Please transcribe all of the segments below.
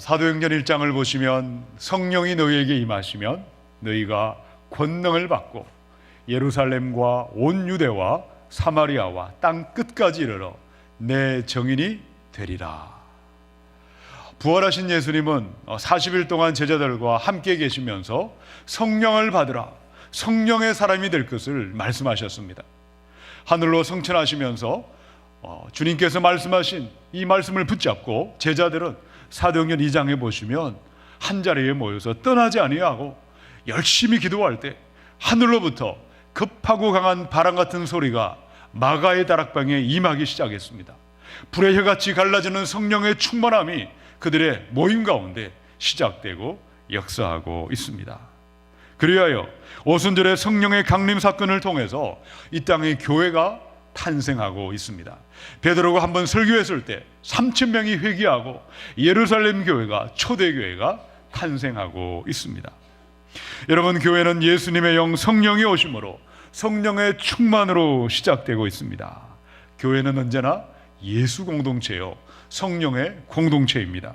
사도행전 1장을 보시면 성령이 너희에게 임하시면 너희가 권능을 받고 예루살렘과 온 유대와 사마리아와 땅 끝까지 이르러 내 증인이 되리라. 부활하신 예수님은 40일 동안 제자들과 함께 계시면서 성령을 받으라, 성령의 사람이 될 것을 말씀하셨습니다. 하늘로 승천하시면서 주님께서 말씀하신 이 말씀을 붙잡고 제자들은 사도행전 2장에 보시면 한 자리에 모여서 떠나지 아니하고 열심히 기도할 때 하늘로부터 급하고 강한 바람 같은 소리가 마가의 다락방에 임하기 시작했습니다. 불의 혀같이 갈라지는 성령의 충만함이 그들의 모임 가운데 시작되고 역사하고 있습니다. 그리하여 오순절의 성령의 강림 사건을 통해서 이 땅의 교회가 탄생하고 있습니다. 베드로가 한번 설교했을 때 3,000명이 회개하고 예루살렘 교회가, 초대교회가 탄생하고 있습니다. 여러분, 교회는 예수님의 영 성령이 오심으로 성령의 충만으로 시작되고 있습니다. 교회는 언제나 예수 공동체요, 성령의 공동체입니다.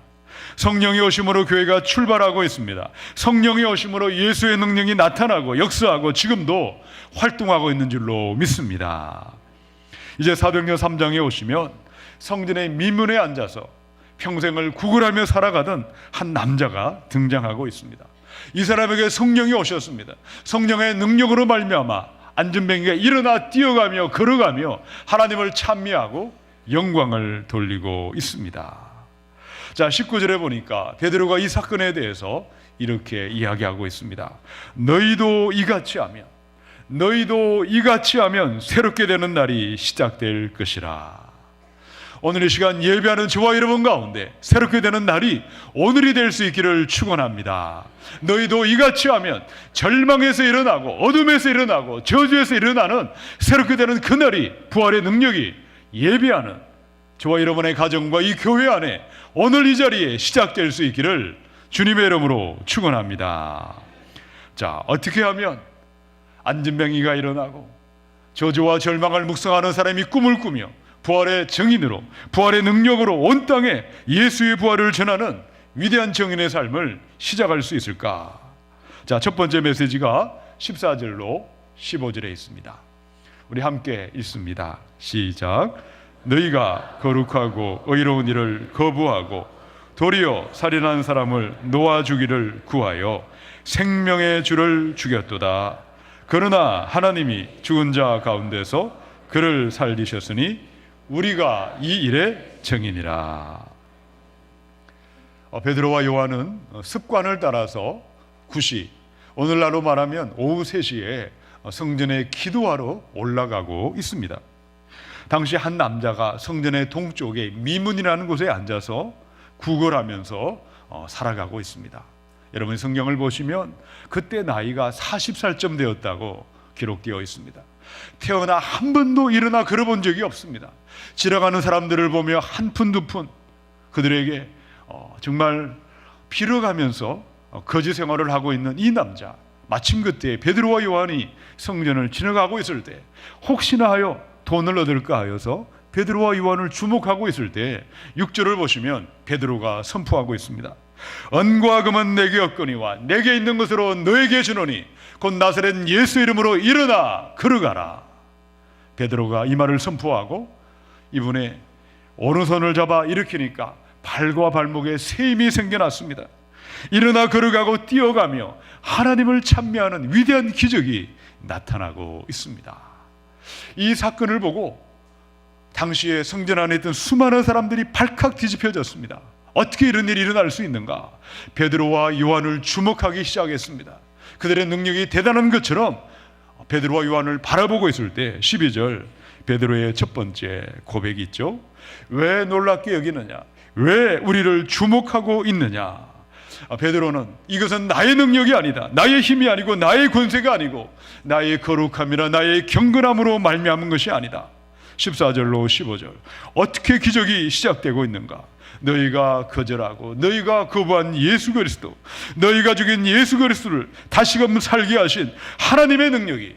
성령이 오심으로 교회가 출발하고 있습니다. 성령이 오심으로 예수의 능력이 나타나고 역사하고 지금도 활동하고 있는 줄로 믿습니다. 이제 사도행전 3장에 오시면 성전의 미문에 앉아서 평생을 구걸하며 살아가던 한 남자가 등장하고 있습니다. 이 사람에게 성령이 오셨습니다. 성령의 능력으로 말미암아 안전뱅이가 일어나 뛰어가며 걸어가며 하나님을 찬미하고 영광을 돌리고 있습니다. 자, 19절에 보니까 베드로가 이 사건에 대해서 이렇게 이야기하고 있습니다. 너희도 이같이 하면 새롭게 되는 날이 시작될 것이라. 오늘 이 시간 예배하는 저와 여러분 가운데 새롭게 되는 날이 오늘이 될 수 있기를 축원합니다. 너희도 이같이 하면 절망에서 일어나고 어둠에서 일어나고 저주에서 일어나는 새롭게 되는 그날이, 부활의 능력이 예배하는 저와 여러분의 가정과 이 교회 안에 오늘 이 자리에 시작될 수 있기를 주님의 이름으로 축원합니다. 자, 어떻게 하면 안진뱅이가 일어나고 저주와 절망을 묵상하는 사람이 꿈을 꾸며 부활의 증인으로, 부활의 능력으로 온 땅에 예수의 부활을 전하는 위대한 증인의 삶을 시작할 수 있을까? 자, 첫 번째 메시지가 14절로 15절에 있습니다. 우리 함께 읽습니다. 시작. 너희가 거룩하고 의로운 일을 거부하고 도리어 살인한 사람을 놓아주기를 구하여 생명의 주를 죽였도다. 그러나 하나님이 죽은 자 가운데서 그를 살리셨으니 우리가 이 일의 증인이라. 베드로와 요한은 습관을 따라서 9시, 오늘날로 말하면 오후 3시에 성전에 기도하러 올라가고 있습니다. 당시 한 남자가 성전의 동쪽에 미문이라는 곳에 앉아서 구걸하면서 살아가고 있습니다. 여러분, 성경을 보시면 그때 나이가 40살쯤 되었다고 기록되어 있습니다. 태어나 한 번도 일어나 걸어본 적이 없습니다. 지나가는 사람들을 보며 한 푼 두 푼 그들에게 정말 빌어가면서 거지 생활을 하고 있는 이 남자, 마침 그때 베드로와 요한이 성전을 지나가고 있을 때 혹시나 하여 돈을 얻을까 하여서 베드로와 요한을 주목하고 있을 때 6절을 보시면 베드로가 선포하고 있습니다. 은과 금은 내게 없거니와 내게 있는 것으로 너에게 주노니 곧 나사렛 예수 이름으로 일어나 걸어가라. 베드로가 이 말을 선포하고 이분의 오른손을 잡아 일으키니까 발과 발목에 새 힘이 생겨났습니다. 일어나 걸어가고 뛰어가며 하나님을 찬미하는 위대한 기적이 나타나고 있습니다. 이 사건을 보고 당시에 성전 안에 있던 수많은 사람들이 발칵 뒤집혀졌습니다. 어떻게 이런 일이 일어날 수 있는가? 베드로와 요한을 주목하기 시작했습니다. 그들의 능력이 대단한 것처럼 베드로와 요한을 바라보고 있을 때 12절 베드로의 첫 번째 고백이 있죠. 왜 놀랍게 여기느냐? 왜 우리를 주목하고 있느냐? 베드로는 이것은 나의 능력이 아니다, 나의 힘이 아니고 나의 권세가 아니고 나의 거룩함이나 나의 경건함으로 말미암은 것이 아니다. 14절로 15절 어떻게 기적이 시작되고 있는가? 너희가 거절하고 너희가 거부한 예수 그리스도, 너희가 죽인 예수 그리스도를 다시금 살게 하신 하나님의 능력이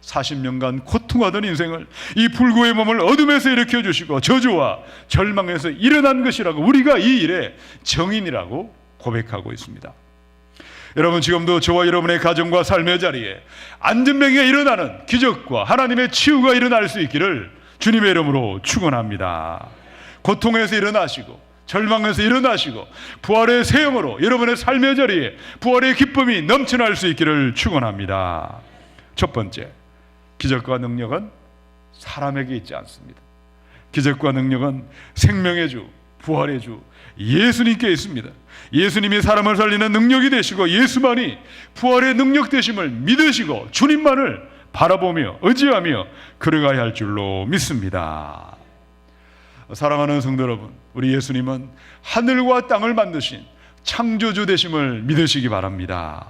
40년간 고통하던 인생을 이 불구의 몸을 어둠에서 일으켜 주시고 저주와 절망에서 일어난 것이라고 우리가 이 일의 정인이라고 고백하고 있습니다. 여러분, 지금도 저와 여러분의 가정과 삶의 자리에 안전병에 일어나는 기적과 하나님의 치유가 일어날 수 있기를 주님의 이름으로 축원합니다. 고통에서 일어나시고 절망에서 일어나시고 부활의 새 영으로 여러분의 삶의 자리에 부활의 기쁨이 넘쳐날 수 있기를 축원합니다. 첫 번째, 기적과 능력은 사람에게 있지 않습니다. 기적과 능력은 생명의 주, 부활의 주 예수님께 있습니다. 예수님이 사람을 살리는 능력이 되시고 예수만이 부활의 능력 되심을 믿으시고 주님만을 바라보며 의지하며 걸어가야 할 줄로 믿습니다. 사랑하는 성도 여러분, 우리 예수님은 하늘과 땅을 만드신 창조주 되심을 믿으시기 바랍니다.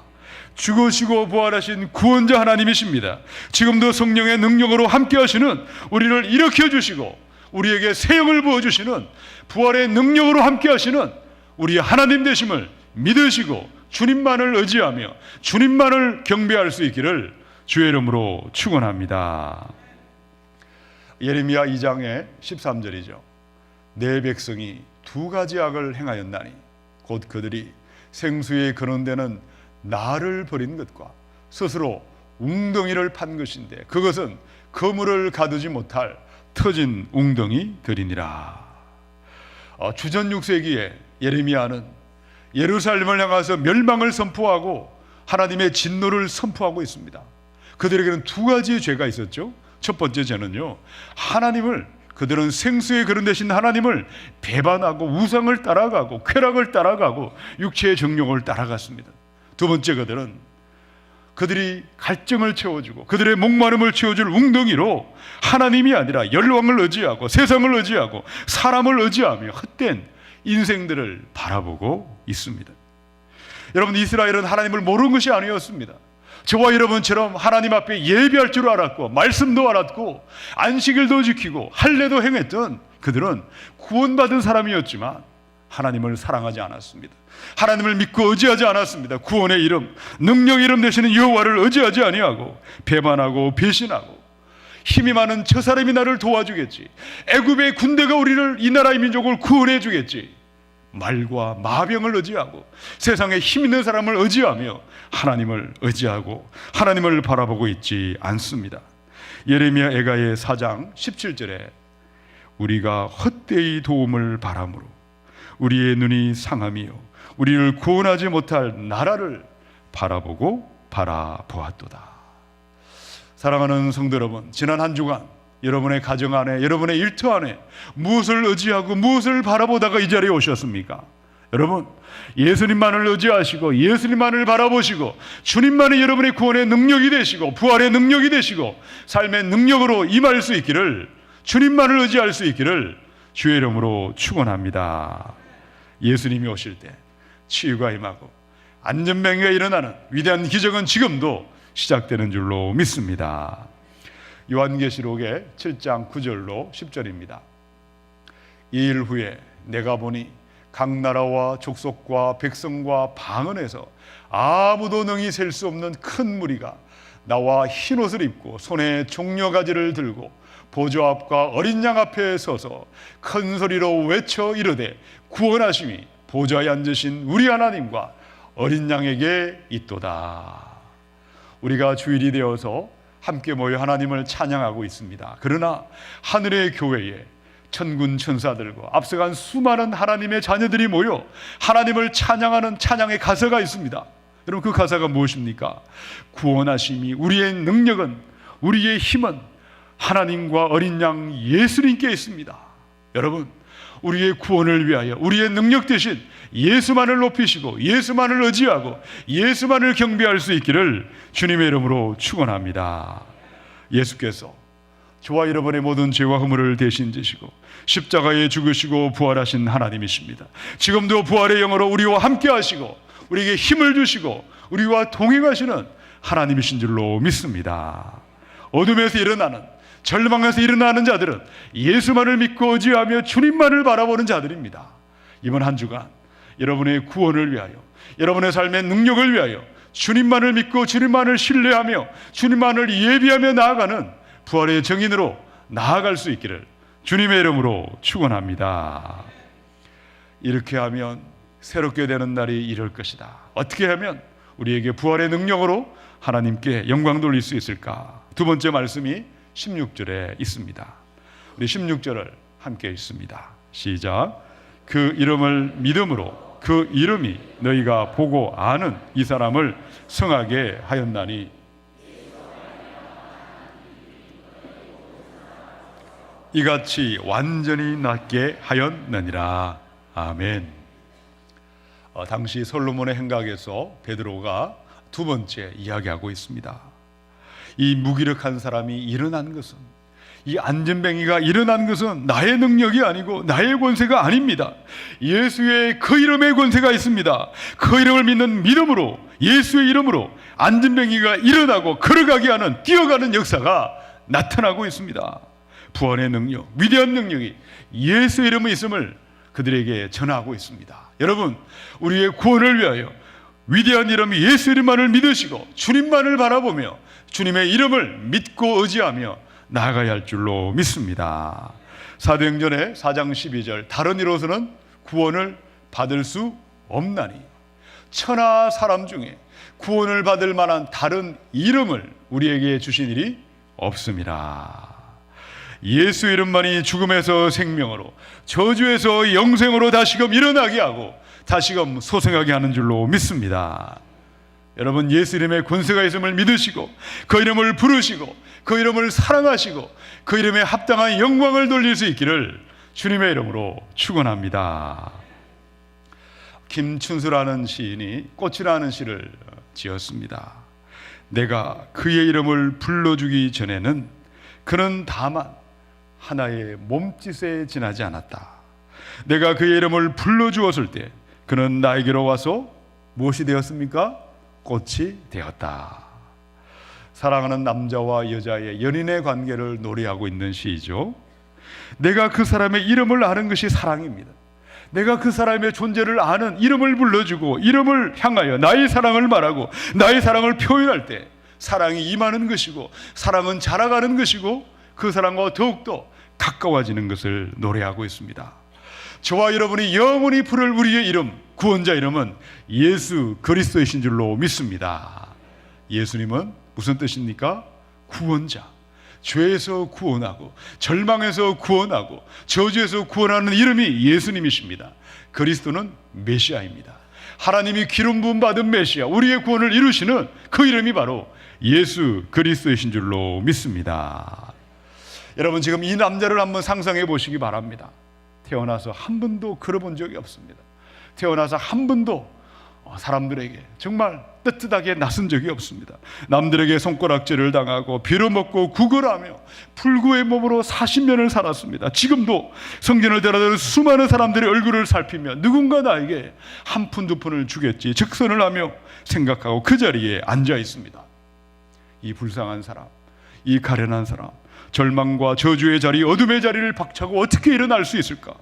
죽으시고 부활하신 구원자 하나님이십니다. 지금도 성령의 능력으로 함께 하시는 우리를 일으켜 주시고 우리에게 새 영을 부어주시는 부활의 능력으로 함께 하시는 우리 하나님 되심을 믿으시고 주님만을 의지하며 주님만을 경배할 수 있기를 주의 이름으로 축원합니다. 예레미야 2장의 13절이죠. 내 백성이 두 가지 악을 행하였나니 곧 그들이 생수에 거론되는 나를 버린 것과 스스로 웅덩이를 판 것인데 그것은 그물을 가두지 못할 터진 웅덩이들이니라. 주전 6세기에 예레미야는 예루살렘을 향해서 멸망을 선포하고 하나님의 진노를 선포하고 있습니다. 그들에게는 두 가지의 죄가 있었죠. 첫 번째 죄는요, 그들은 생수에 거론되신 하나님을 배반하고 우상을 따라가고 쾌락을 따라가고 육체의 정욕을 따라갔습니다. 두 번째, 그들이 갈증을 채워주고 그들의 목마름을 채워줄 웅덩이로 하나님이 아니라 열왕을 의지하고 세상을 의지하고 사람을 의지하며 헛된 인생들을 바라보고 있습니다. 여러분, 이스라엘은 하나님을 모르는 것이 아니었습니다. 저와 여러분처럼 하나님 앞에 예배할 줄 알았고 말씀도 알았고 안식일도 지키고 할례도 행했던 그들은 구원받은 사람이었지만 하나님을 사랑하지 않았습니다. 하나님을 믿고 의지하지 않았습니다. 구원의 이름, 능력의 이름 되시는 여호와를 의지하지 아니하고 배반하고 배신하고 힘이 많은 저 사람이 나를 도와주겠지, 애굽의 군대가 이 나라의 민족을 구원해 주겠지, 말과 마병을 의지하고 세상에 힘 있는 사람을 의지하며 하나님을 의지하고 하나님을 바라보고 있지 않습니다. 예레미야 애가의 4장 17절에 우리가 헛되이 도움을 바람으로 우리의 눈이 상하며 우리를 구원하지 못할 나라를 바라보았도다. 사랑하는 성도 여러분, 지난 한 주간 여러분의 가정 안에, 여러분의 일터 안에 무엇을 의지하고 무엇을 바라보다가 이 자리에 오셨습니까? 여러분, 예수님만을 의지하시고 예수님만을 바라보시고 주님만이 여러분의 구원의 능력이 되시고 부활의 능력이 되시고 삶의 능력으로 임할 수 있기를, 주님만을 의지할 수 있기를 주의 이름으로 축원합니다. 예수님이 오실 때 치유가 임하고 안전병이가 일어나는 위대한 기적은 지금도 시작되는 줄로 믿습니다. 요한계시록의 7장 9절로 10절입니다. 이 일 후에 내가 보니 각 나라와 족속과 백성과 방언에서 아무도 능히 셀 수 없는 큰 무리가 나와 흰옷을 입고 손에 종려가지를 들고 보좌 앞과 어린 양 앞에 서서 큰 소리로 외쳐 이르되 구원하심이 보좌에 앉으신 우리 하나님과 어린 양에게 있도다. 우리가 주일이 되어서 함께 모여 하나님을 찬양하고 있습니다. 그러나 하늘의 교회에 천군 천사들과 앞서간 수많은 하나님의 자녀들이 모여 하나님을 찬양하는 찬양의 가사가 있습니다. 여러분, 그 가사가 무엇입니까? 구원하심이, 우리의 능력은, 우리의 힘은 하나님과 어린 양 예수님께 있습니다. 여러분, 우리의 구원을 위하여 우리의 능력 대신 예수만을 높이시고 예수만을 의지하고 예수만을 경배할 수 있기를 주님의 이름으로 축원합니다. 예수께서 저와 여러분의 모든 죄와 허물을 대신 지시고 십자가에 죽으시고 부활하신 하나님이십니다. 지금도 부활의 영으로 우리와 함께 하시고 우리에게 힘을 주시고 우리와 동행하시는 하나님이신 줄로 믿습니다. 어둠에서 일어나는, 절망에서 일어나는 자들은 예수만을 믿고 의지하며 주님만을 바라보는 자들입니다. 이번 한 주간 여러분의 구원을 위하여, 여러분의 삶의 능력을 위하여 주님만을 믿고 주님만을 신뢰하며 주님만을 예비하며 나아가는 부활의 증인으로 나아갈 수 있기를 주님의 이름으로 축원합니다. 이렇게 하면 새롭게 되는 날이 이럴 것이다. 어떻게 하면 우리에게 부활의 능력으로 하나님께 영광 돌릴 수 있을까? 두 번째 말씀이 16절에 있습니다. 우리 16절을 함께 읽습니다. 시작. 그 이름을 믿음으로 그 이름이 너희가 보고 아는 이 사람을 성하게 하였나니 이같이 완전히 낫게 하였느니라. 아멘. 당시 솔로몬의 행각에서 베드로가 두 번째 이야기하고 있습니다. 이 무기력한 사람이 일어난 것은, 이 안진뱅이가 일어난 것은 나의 능력이 아니고 나의 권세가 아닙니다. 예수의 그 이름의 권세가 있습니다. 그 이름을 믿는 믿음으로, 예수의 이름으로 안진뱅이가 일어나고 걸어가게 하는, 뛰어가는 역사가 나타나고 있습니다. 부활의 능력, 위대한 능력이 예수의 이름에 있음을 그들에게 전하고 있습니다. 여러분, 우리의 구원을 위하여 위대한 이름 예수 이름만을 믿으시고 주님만을 바라보며 주님의 이름을 믿고 의지하며 나아가야 할 줄로 믿습니다. 사도행전의 4장 12절, 다른 이로서는 구원을 받을 수 없나니, 천하 사람 중에 구원을 받을 만한 다른 이름을 우리에게 주신 일이 없습니다. 예수 이름만이 죽음에서 생명으로, 저주에서 영생으로 다시금 일어나게 하고 다시금 소생하게 하는 줄로 믿습니다. 여러분, 예수 이름의 권세가 있음을 믿으시고 그 이름을 부르시고 그 이름을 사랑하시고 그 이름에 합당한 영광을 돌릴 수 있기를 주님의 이름으로 축원합니다. 김춘수라는 시인이 꽃이라는 시를 지었습니다. 내가 그의 이름을 불러주기 전에는 그는 다만 하나의 몸짓에 지나지 않았다. 내가 그의 이름을 불러주었을 때 그는 나에게로 와서 무엇이 되었습니까? 꽃이 되었다. 사랑하는 남자와 여자의 연인의 관계를 노래하고 있는 시이죠. 내가 그 사람의 이름을 아는 것이 사랑입니다. 내가 그 사람의 존재를 아는, 이름을 불러주고 이름을 향하여 나의 사랑을 말하고 나의 사랑을 표현할 때 사랑이 임하는 것이고 사랑은 자라가는 것이고 그 사람과 더욱더 가까워지는 것을 노래하고 있습니다. 저와 여러분이 영원히 부를 우리의 이름, 구원자 이름은 예수 그리스도이신 줄로 믿습니다. 예수님은 무슨 뜻입니까? 구원자. 죄에서 구원하고 절망에서 구원하고 저주에서 구원하는 이름이 예수님이십니다. 그리스도는 메시아입니다. 하나님이 기름 부음 받은 메시아, 우리의 구원을 이루시는 그 이름이 바로 예수 그리스도이신 줄로 믿습니다. 여러분, 지금 이 남자를 한번 상상해 보시기 바랍니다. 태어나서 한 번도 걸어본 적이 없습니다. 태어나서 한 번도 사람들에게 정말 뜨뜻하게 나선 적이 없습니다. 남들에게 손가락질을 당하고 빌어먹고 구걸하며 불구의 몸으로 40년을 살았습니다. 지금도 성전을 데려다니는 수많은 사람들의 얼굴을 살피며 누군가 나에게 한 푼 두 푼을 주겠지 즉선을 하며 생각하고 그 자리에 앉아 있습니다. 이 불쌍한 사람, 이 가련한 사람, 절망과 저주의 자리, 어둠의 자리를 박차고 어떻게 일어날 수 있을까?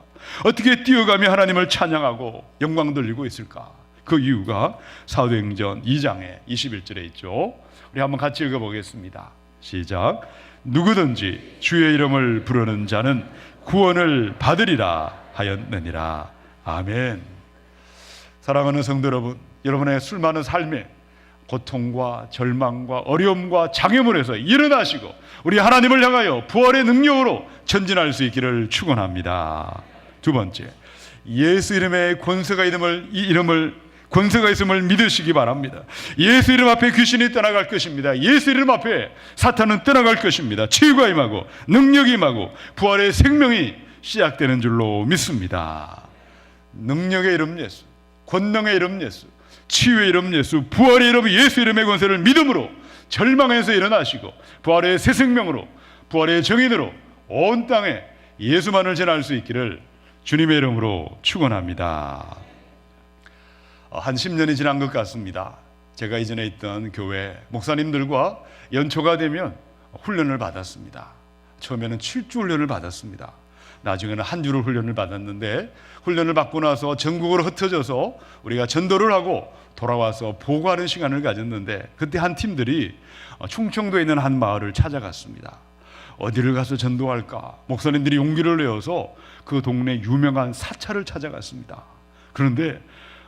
어떻게 뛰어가며 하나님을 찬양하고 영광 돌리고 있을까? 그 이유가 사도행전 2장의 21절에 있죠. 우리 한번 같이 읽어보겠습니다. 시작. 누구든지 주의 이름을 부르는 자는 구원을 받으리라 하였느니라. 아멘. 사랑하는 성도 여러분, 여러분의 수많은 삶에 고통과 절망과 어려움과 장애물에서 일어나시고 우리 하나님을 향하여 부활의 능력으로 전진할 수 있기를 축원합니다. 두 번째, 예수 이름의 권세가 있음을 믿으시기 바랍니다. 예수 이름 앞에 귀신이 떠나갈 것입니다. 예수 이름 앞에 사탄은 떠나갈 것입니다. 치유가 임하고 능력이 임하고 부활의 생명이 시작되는 줄로 믿습니다. 능력의 이름 예수, 권능의 이름 예수, 치유의 이름 예수, 부활의 이름 예수 이름의 권세를 믿음으로 절망에서 일어나시고 부활의 새 생명으로, 부활의 정인으로 온 땅에 예수만을 전할 수 있기를 주님의 이름으로 축원합니다. 한 10년이 지난 것 같습니다. 제가 이전에 있던 교회 목사님들과 연초가 되면 훈련을 받았습니다. 처음에는 7주 훈련을 받았습니다. 나중에는 한 주를 훈련을 받았는데, 훈련을 받고 나서 전국으로 흩어져서 우리가 전도를 하고 돌아와서 보고하는 시간을 가졌는데, 그때 한 팀들이 충청도에 있는 한 마을을 찾아갔습니다. 어디를 가서 전도할까? 목사님들이 용기를 내어서 그 동네 유명한 사찰을 찾아갔습니다. 그런데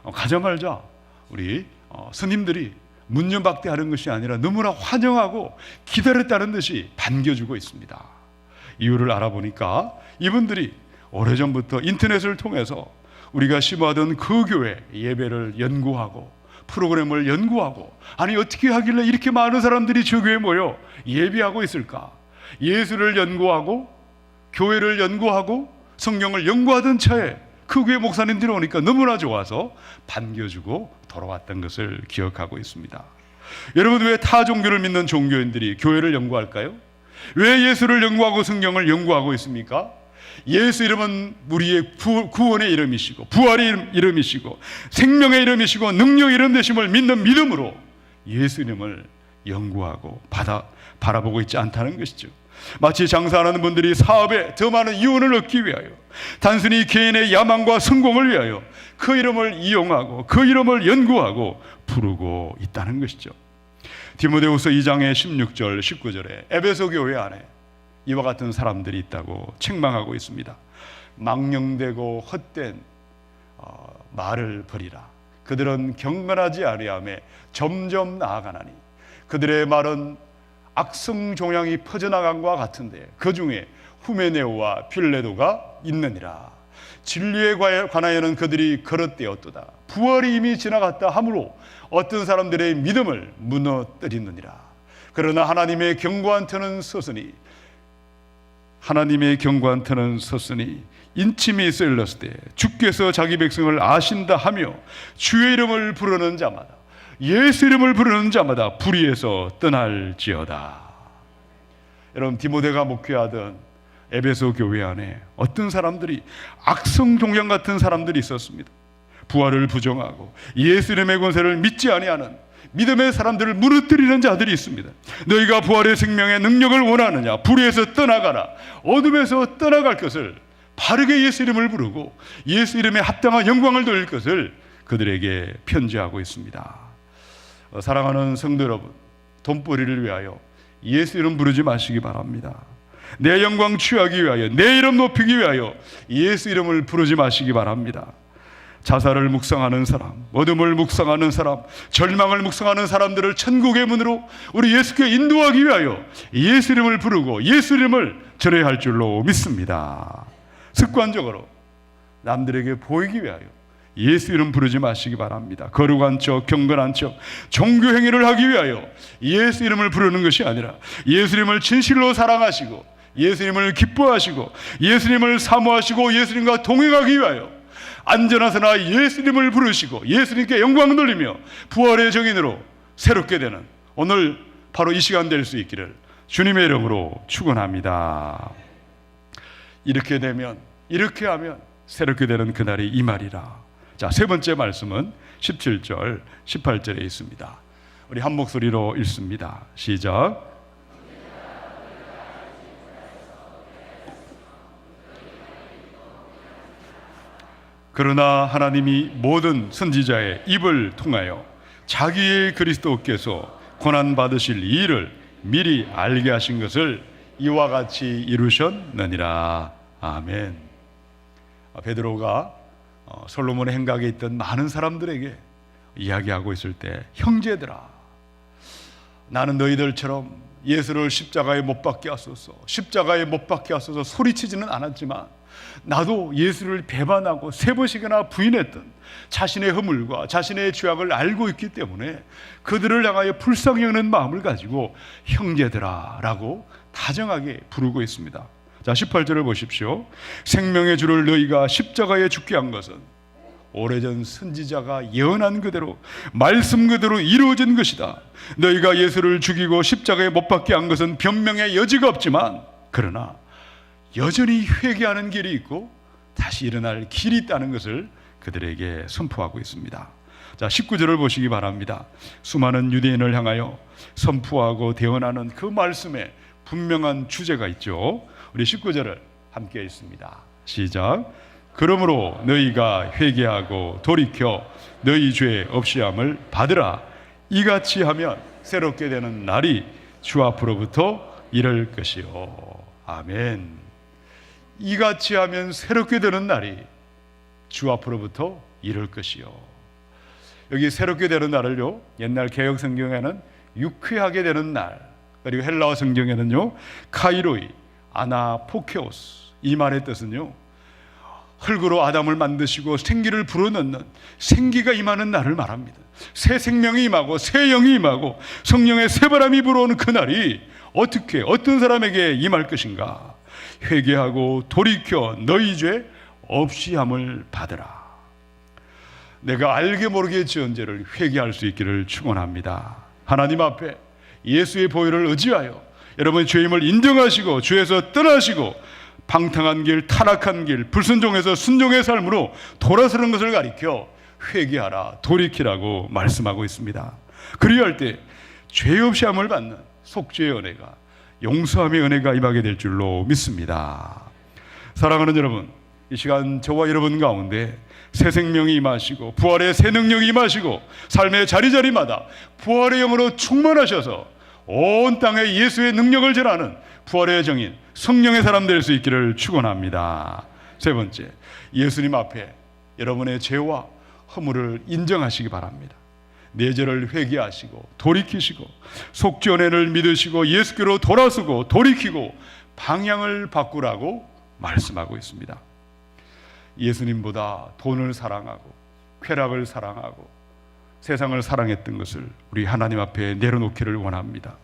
가자마자 우리 스님들이 문전박대하는 것이 아니라 너무나 환영하고 기다렸다는 듯이 반겨주고 있습니다. 이유를 알아보니까 이분들이 오래전부터 인터넷을 통해서 우리가 심어하던 그 교회 예배를 연구하고 프로그램을 연구하고, 아니 어떻게 하길래 이렇게 많은 사람들이 저 교회에 모여 예배하고 있을까? 예수를 연구하고 교회를 연구하고 성경을 연구하던 차에 그 교회 목사님들이 오니까 너무나 좋아서 반겨주고 돌아왔던 것을 기억하고 있습니다. 여러분, 왜 타 종교를 믿는 종교인들이 교회를 연구할까요? 왜 예수를 연구하고 성경을 연구하고 있습니까? 예수 이름은 우리의 구원의 이름이시고 부활의 이름이시고 생명의 이름이시고 능력의 이름 되심을 믿는 믿음으로 예수 이름을 연구하고 바라보고 있지 않다는 것이죠. 마치 장사하는 분들이 사업에 더 많은 이윤을 얻기 위하여, 단순히 개인의 야망과 성공을 위하여 그 이름을 이용하고 그 이름을 연구하고 부르고 있다는 것이죠. 디모데후서 2장의 16절 19절에 에베소 교회 안에 이와 같은 사람들이 있다고 책망하고 있습니다. 망령되고 헛된 말을 버리라. 그들은 경건하지 아니하며 점점 나아가나니 그들의 말은 악성 종양이 퍼져나간과 같은데 그 중에 후메네오와 필레도가 있느니라. 진리에 관하여는 그들이 거릇되었도다. 부활이 이미 지나갔다 하므로 어떤 사람들의 믿음을 무너뜨리느니라. 그러나 하나님의 견고한 터는 섰으니 인침이 있어 일렀을 때 주께서 자기 백성을 아신다 하며 주의 이름을 부르는 자마다, 예수 이름을 부르는 자마다 불의에서 떠날지어다. 여러분, 디모데가 목회하던 에베소 교회 안에 어떤 사람들이 악성 종양 같은 사람들이 있었습니다. 부활을 부정하고 예수 이름의 권세를 믿지 아니하는 믿음의 사람들을 무너뜨리는 자들이 있습니다. 너희가 부활의 생명의 능력을 원하느냐? 불의에서 떠나가라. 어둠에서 떠나갈 것을, 바르게 예수 이름을 부르고 예수 이름에 합당한 영광을 돌릴 것을 그들에게 편지하고 있습니다. 사랑하는 성도 여러분, 돈벌이를 위하여 예수 이름 부르지 마시기 바랍니다. 내 영광 취하기 위하여, 내 이름 높이기 위하여 예수 이름을 부르지 마시기 바랍니다. 자살을 묵상하는 사람, 어둠을 묵상하는 사람, 절망을 묵상하는 사람들을 천국의 문으로 우리 예수께 인도하기 위하여 예수 이름을 부르고 예수 이름을 절해야 할 줄로 믿습니다. 습관적으로 남들에게 보이기 위하여 예수 이름 부르지 마시기 바랍니다. 거룩한 척, 경건한 척, 종교 행위를 하기 위하여 예수 이름을 부르는 것이 아니라 예수 이름을 진실로 사랑하시고 예수 이름을 기뻐하시고 예수 이름을 사모하시고 예수님과 동행하기 위하여 안전하서나 예수님을 부르시고 예수님께 영광 돌리며 부활의 정인으로 새롭게 되는 오늘 바로 이 시간 될 수 있기를 주님의 이름으로 축원합니다. 이렇게 하면 새롭게 되는 그날이 이 말이라. 자, 세 번째 말씀은 17절 18절에 있습니다. 우리 한 목소리로 읽습니다. 시작. 그러나 하나님이 모든 선지자의 입을 통하여 자기의 그리스도께서 고난받으실 이 일을 미리 알게 하신 것을 이와 같이 이루셨느니라. 아멘. 베드로가 솔로몬의 행각에 있던 많은 사람들에게 이야기하고 있을 때, 형제들아, 나는 너희들처럼 예수를 십자가에 못 박게 하소서, 십자가에 못 박게 하소서 소리치지는 않았지만 나도 예수를 배반하고 3번씩이나 부인했던 자신의 허물과 자신의 죄악을 알고 있기 때문에 그들을 향하여 불쌍히 여기는 마음을 가지고 형제들아 라고 다정하게 부르고 있습니다. 자, 18절을 보십시오. 생명의 주를 너희가 십자가에 죽게 한 것은 오래전 선지자가 예언한 그대로 말씀 그대로 이루어진 것이다. 너희가 예수를 죽이고 십자가에 못 박게 한 것은 변명의 여지가 없지만 그러나 여전히 회개하는 길이 있고 다시 일어날 길이 있다는 것을 그들에게 선포하고 있습니다. 자, 19절을 보시기 바랍니다. 수많은 유대인을 향하여 선포하고 대언하는 그 말씀에 분명한 주제가 있죠. 우리 19절을 함께 있습니다. 시작. 그러므로 너희가 회개하고 돌이켜 너희 죄 없이함을 받으라. 이같이 하면 새롭게 되는 날이 주 앞으로부터 이를 것이요. 아멘. 이같이 하면 새롭게 되는 날이 주 앞으로부터 이를 것이요. 여기 새롭게 되는 날을요, 옛날 개역 성경에는 유쾌하게 되는 날, 그리고 헬라어 성경에는요 카이로이, 아나포케오스, 이 말의 뜻은요 흙으로 아담을 만드시고 생기를 불어넣는 생기가 임하는 날을 말합니다. 새 생명이 임하고 새 영이 임하고 성령의 새 바람이 불어오는 그날이 어떻게 어떤 사람에게 임할 것인가? 회개하고 돌이켜 너희 죄 없이 함을 받으라. 내가 알게 모르게 지은 죄를 회개할 수 있기를 축원합니다. 하나님 앞에 예수의 보혈을 의지하여 여러분의 죄임을 인정하시고 죄에서 떠나시고 방탕한 길, 타락한 길, 불순종에서 순종의 삶으로 돌아서는 것을 가리켜 회개하라, 돌이키라고 말씀하고 있습니다. 그리할 때 죄 없이 함을 받는 속죄의 은혜가, 용서함의 은혜가 임하게 될 줄로 믿습니다. 사랑하는 여러분, 이 시간 저와 여러분 가운데 새 생명이 임하시고 부활의 새 능력이 임하시고 삶의 자리자리마다 부활의 영으로 충만하셔서 온 땅에 예수의 능력을 전하는 부활의 정인 성령의 사람 될 수 있기를 축원합니다. 세 번째, 예수님 앞에 여러분의 죄와 허물을 인정하시기 바랍니다. 내 죄를 회개하시고 돌이키시고 속죄 은혜를 믿으시고 예수께로 돌아서고 돌이키고 방향을 바꾸라고 말씀하고 있습니다. 예수님보다 돈을 사랑하고 쾌락을 사랑하고 세상을 사랑했던 것을 우리 하나님 앞에 내려놓기를 원합니다.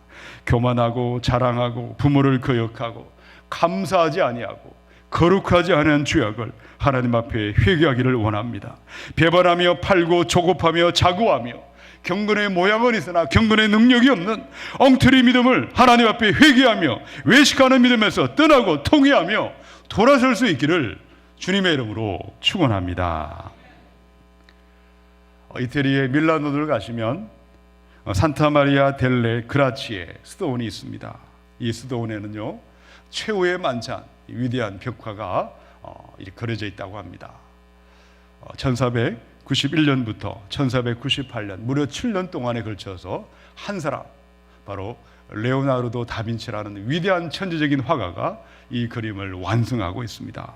교만하고 자랑하고 부모를 거역하고 감사하지 아니하고 거룩하지 않은 죄악을 하나님 앞에 회개하기를 원합니다. 배반하며 팔고 조급하며 자고하며 경건의 모양은 있으나 경건의 능력이 없는 엉터리 믿음을 하나님 앞에 회개하며 외식하는 믿음에서 떠나고 통회하며 돌아설 수 있기를 주님의 이름으로 축원합니다. 이태리의 밀라노를 가시면 산타마리아 델레 그라치에 스도온이 있습니다. 이 스도온에는요 최후의 만찬, 위대한 벽화가 이렇게 그려져 있다고 합니다. 1491년부터 1498년 무려 7년 동안에 걸쳐서 한 사람, 바로 레오나르도 다빈치라는 위대한 천재적인 화가가 이 그림을 완성하고 있습니다.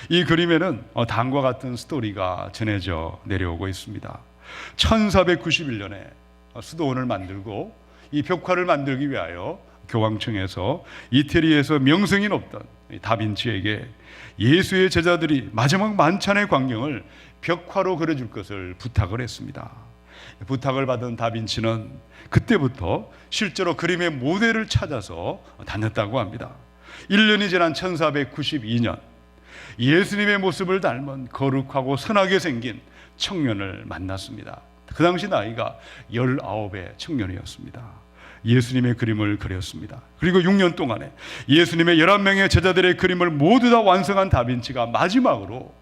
이 그림에는 다음과 같은 스토리가 전해져 내려오고 있습니다. 1491년에 수도원을 만들고 이 벽화를 만들기 위하여 교황청에서 이태리에서 명성이 높던 다빈치에게 예수의 제자들이 마지막 만찬의 광경을 벽화로 그려줄 것을 부탁을 했습니다. 부탁을 받은 다빈치는 그때부터 실제로 그림의 모델을 찾아서 다녔다고 합니다. 1년이 지난 1492년 예수님의 모습을 닮은 거룩하고 선하게 생긴 청년을 만났습니다. 그 당시 나이가 19의 청년이었습니다. 예수님의 그림을 그렸습니다. 그리고 6년 동안에 예수님의 11명의 제자들의 그림을 모두 다 완성한 다빈치가 마지막으로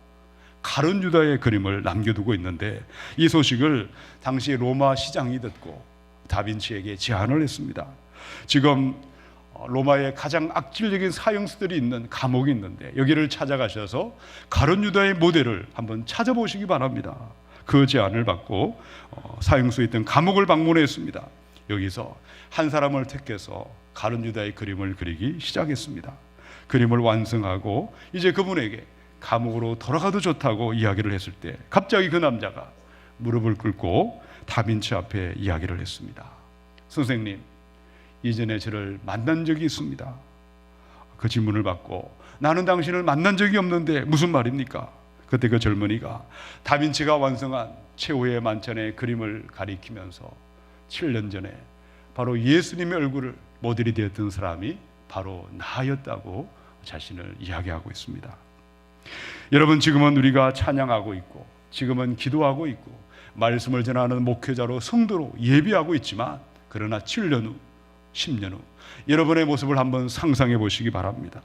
가룟 유다의 그림을 남겨두고 있는데, 이 소식을 당시 로마 시장이 듣고 다빈치에게 제안을 했습니다. 지금 로마의 가장 악질적인 사형수들이 있는 감옥이 있는데 여기를 찾아가셔서 가룟 유다의 모델을 한번 찾아보시기 바랍니다. 그 제안을 받고 사형수에 있던 감옥을 방문했습니다. 여기서 한 사람을 택해서 가룟 유다의 그림을 그리기 시작했습니다. 그림을 완성하고 이제 그분에게 감옥으로 돌아가도 좋다고 이야기를 했을 때 갑자기 그 남자가 무릎을 꿇고 다빈치 앞에 이야기를 했습니다. 선생님, 이전에 저를 만난 적이 있습니다. 그 질문을 받고 나는 당신을 만난 적이 없는데 무슨 말입니까? 그때 그 젊은이가 다빈치가 완성한 최후의 만찬의 그림을 가리키면서 7년 전에 바로 예수님의 얼굴을 모델이 되었던 사람이 바로 나였다고 자신을 이야기하고 있습니다. 여러분, 지금은 우리가 찬양하고 있고 지금은 기도하고 있고 말씀을 전하는 목회자로 성도로 예비하고 있지만, 그러나 7년 후 10년 후 여러분의 모습을 한번 상상해 보시기 바랍니다.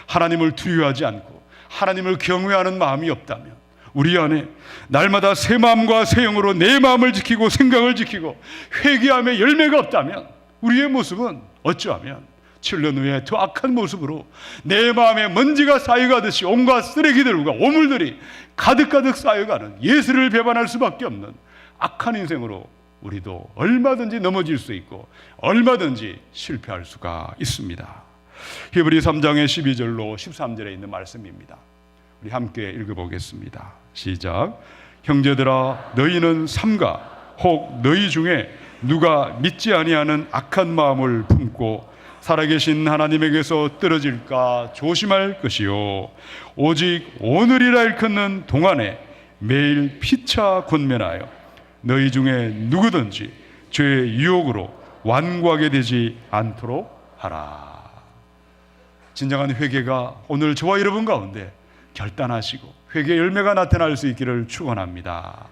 하나님을 두려워하지 않고 하나님을 경외하는 마음이 없다면, 우리 안에 날마다 새 마음과 새 영으로 내 마음을 지키고 생각을 지키고 회개함의 열매가 없다면 우리의 모습은 어쩌하면 7년 후에 더 악한 모습으로 내 마음에 먼지가 쌓여가듯이 온갖 쓰레기들과 오물들이 가득가득 쌓여가는, 예수를 배반할 수밖에 없는 악한 인생으로 우리도 얼마든지 넘어질 수 있고 얼마든지 실패할 수가 있습니다. 히브리 3장의 12절로 13절에 있는 말씀입니다. 우리 함께 읽어보겠습니다. 시작. 형제들아, 너희는 삼가 혹 너희 중에 누가 믿지 아니하는 악한 마음을 품고 살아계신 하나님에게서 떨어질까 조심할 것이요, 오직 오늘이라 일컫는 동안에 매일 피차 권면하여 너희 중에 누구든지 죄의 유혹으로 완고하게 되지 않도록 하라. 진정한 회개가 오늘 저와 여러분 가운데 결단하시고 회개의 열매가 나타날 수 있기를 축원합니다.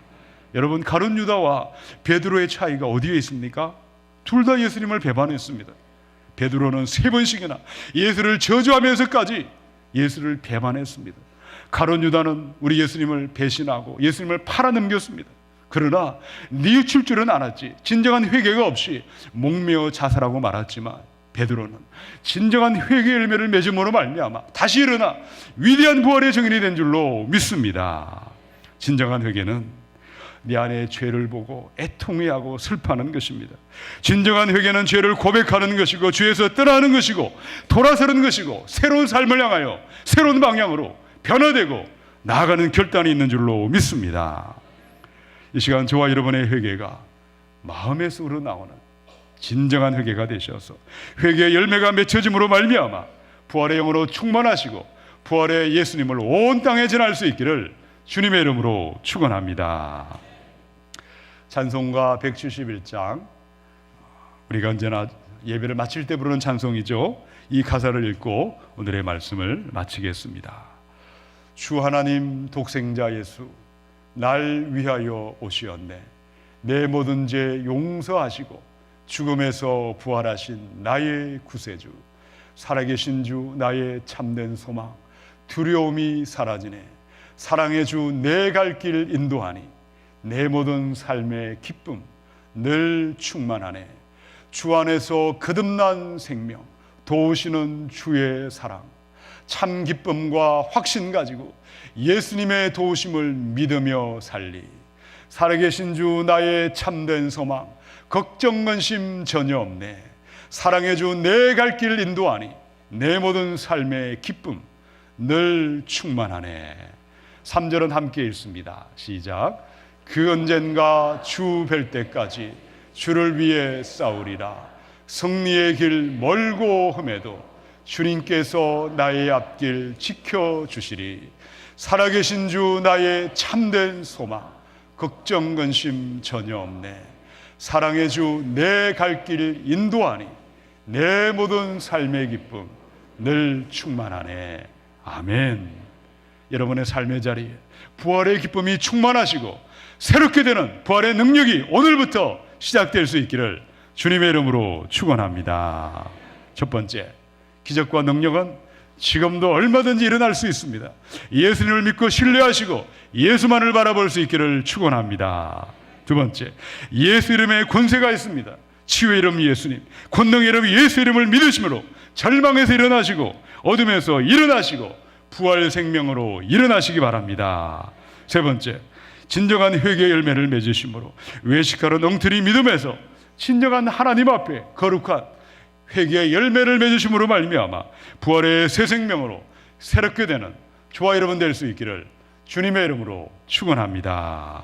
여러분, 가룟 유다와 베드로의 차이가 어디에 있습니까? 둘 다 예수님을 배반했습니다. 베드로는 3번씩이나 예수를 저주하면서까지 예수를 배반했습니다. 가룟 유다는 우리 예수님을 배신하고 예수님을 팔아넘겼습니다. 그러나 뉘우칠 줄은 알았지, 진정한 회개가 없이 목매어 자살하고 말았지만 베드로는 진정한 회개의 열매를 맺음으로 말미암아 다시 일어나 위대한 부활의 증인이 된 줄로 믿습니다. 진정한 회개는 네 안에 죄를 보고 애통해하고 슬퍼하는 것입니다. 진정한 회개는 죄를 고백하는 것이고 죄에서 떠나는 것이고 돌아서는 것이고 새로운 삶을 향하여 새로운 방향으로 변화되고 나아가는 결단이 있는 줄로 믿습니다. 이 시간 저와 여러분의 회개가 마음에서 우러나오는 진정한 회개가 되셔서 회개의 열매가 맺혀짐으로 말미암아 부활의 영으로 충만하시고 부활의 예수님을 온 땅에 전할 수 있기를 주님의 이름으로 축원합니다. 찬송가 171장, 우리가 언제나 예배를 마칠 때 부르는 찬송이죠. 이 가사를 읽고 오늘의 말씀을 마치겠습니다. 주 하나님 독생자 예수, 날 위하여 오시었네. 내 모든 죄 용서하시고 죽음에서 부활하신 나의 구세주, 살아계신 주 나의 참된 소망, 두려움이 사라지네. 사랑의 주 내 갈 길 인도하니 내 모든 삶의 기쁨 늘 충만하네. 주 안에서 거듭난 생명, 도우시는 주의 사랑, 참 기쁨과 확신 가지고 예수님의 도우심을 믿으며 살리. 살아계신 주 나의 참된 소망, 걱정 근심 전혀 없네. 사랑의 주 내 갈 길 인도하니 내 모든 삶의 기쁨 늘 충만하네. 3절은 함께 읽습니다. 시작. 그 언젠가 주 뵐 때까지 주를 위해 싸우리라. 승리의 길 멀고 험해도 주님께서 나의 앞길 지켜주시리. 살아계신 주 나의 참된 소망, 걱정 근심 전혀 없네. 사랑의 주 내 갈 길 인도하니 내 모든 삶의 기쁨 늘 충만하네. 아멘. 여러분의 삶의 자리에 부활의 기쁨이 충만하시고 새롭게 되는 부활의 능력이 오늘부터 시작될 수 있기를 주님의 이름으로 축원합니다. 첫 번째, 기적과 능력은 지금도 얼마든지 일어날 수 있습니다. 예수님을 믿고 신뢰하시고 예수만을 바라볼 수 있기를 축원합니다. 두 번째, 예수 이름에 권세가 있습니다. 치유의 이름 예수님, 권능의 이름 예수 이름을 믿으심으로 절망에서 일어나시고 어둠에서 일어나시고 부활 생명으로 일어나시기 바랍니다. 세 번째, 진정한 회개의 열매를 맺으심으로 외식하러 엉터리 믿음에서 진정한 하나님 앞에 거룩한 회개의 열매를 맺으심으로 말미암아 부활의 새 생명으로 새롭게 되는 저와 여러분 될 수 있기를 주님의 이름으로 축원합니다.